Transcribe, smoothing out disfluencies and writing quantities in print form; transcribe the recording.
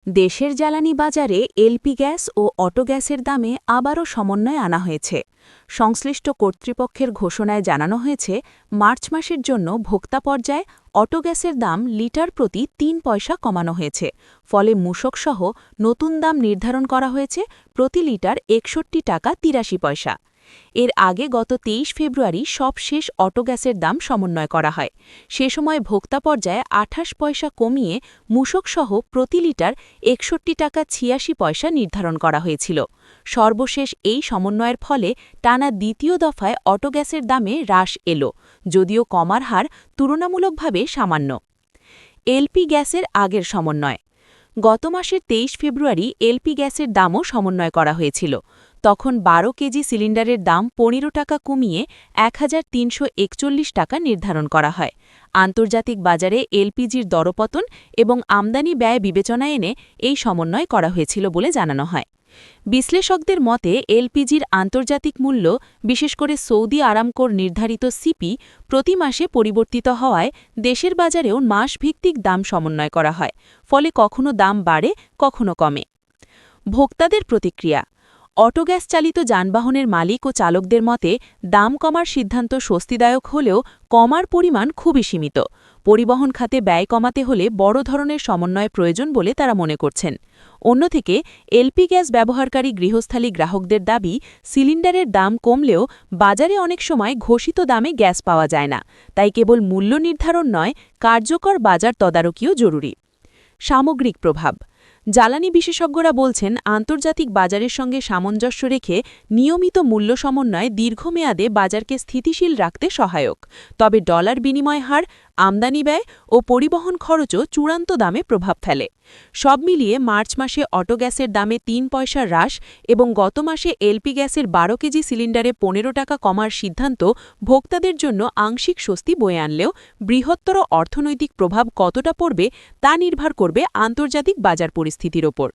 দেশের জ্বালানি বাজারে এলপি গ্যাস ও অটো গ্যাসের দামে আবারও সমন্বয় আনা হয়েছে। সংশ্লিষ্ট কর্তৃপক্ষের ঘোষণায় জানানো হয়েছে, মার্চ মাসের জন্য ভোক্তা পর্যায়ে অটো গ্যাসের দাম লিটার প্রতি ৩ পয়সা কমানো হয়েছে। ফলে মূসকসহ নতুন দাম নির্ধারণ করা হয়েছে প্রতি লিটার ৬১ টাকা ৮৩ পয়সা। এর আগে গত ২৩ ফেব্রুয়ারি সবশেষ অটো গ্যাসের দাম সমন্বয় করা হয়। সে সময় ভোক্তা পর্যায়ে ২৮ পয়সা কমিয়ে মূসকসহ প্রতি লিটার ৬১ টাকা ৮৬ পয়সা নির্ধারণ করা হয়েছিল। সর্বশেষ এই সমন্বয়ের ফলে টানা দ্বিতীয় দফায় অটো গ্যাসের দামে হ্রাস এল, যদিও কমার হার তুলনামূলকভাবে সামান্য। এলপি গ্যাসের আগের সমন্বয়। গত মাসের ২৩ ফেব্রুয়ারি এলপি গ্যাসের দামও সমন্বয় করা হয়েছিল। তখন ১২ কেজি সিলিন্ডারের দাম ১৫ টাকা কমিয়ে ১৩৪১ টাকা নির্ধারণ করা হয়। আন্তর্জাতিক বাজারে এলপিজির দরপতন এবং আমদানি ব্যয় বিবেচনায় এনে এই সমন্বয় করা হয়েছিল বলে জানানো হয়। বিশ্লেষকদের মতে এলপিজির আন্তর্জাতিক মূল্য, বিশেষ করে সৌদি আরামকোর নির্ধারিত সিপি, প্রতি মাসে পরিবর্তিত হওয়ায় দেশের বাজারেও মাসভিত্তিক দাম সমন্বয় করা হয়। ফলে কখনো দাম বাড়ে, কখনো কমে। ভোক্তাদের প্রতিক্রিয়া। অটো গ্যাস চালিত যানবাহনের মালিক ও চালকদের মতে দাম কমার সিদ্ধান্ত স্বস্তিদায়ক হলেও কমার পরিমাণ খুবই সীমিত। পরিবহন খাতে ব্যয় কমাতে হলে বড় ধরনের সমন্বয় প্রয়োজন বলে তারা মনে করছেন। অন্যদিকে এলপি গ্যাস ব্যবহারকারী গৃহস্থালী গ্রাহকদের দাবি, সিলিন্ডারের দাম কমলেও বাজারে অনেক সময় ঘোষিত দামে গ্যাস পাওয়া যায় না। তাই কেবল মূল্য নির্ধারণ নয়, কার্যকর বাজার তদারকিও জরুরি। সামগ্রিক প্রভাব। জ্বালানি বিশেষজ্ঞরা বলছেন, আন্তর্জাতিক বাজারের সঙ্গে সামঞ্জস্য রেখে নিয়মিত মূল্য সমন্বয় দীর্ঘমেয়াদে বাজারকে স্থিতিশীল রাখতে সহায়ক। তবে ডলার বিনিময় হার, আমদানি ব্যয় ও পরিবহন খরচও চূড়ান্ত দামে প্রভাব ফেলে। সব মিলিয়ে মার্চ মাসে অটো গ্যাসের দামে ৩ পয়সা হ্রাস এবং গত মাসে এলপি গ্যাসের ১২ কেজি সিলিন্ডারে ১৫ টাকা কমার সিদ্ধান্ত ভোক্তাদের জন্য আংশিক স্বস্তি বয়ে আনলেও বৃহত্তর অর্থনৈতিক প্রভাব কতটা পড়বে তা নির্ভর করবে আন্তর্জাতিক বাজার পরিস্থিতির ওপর।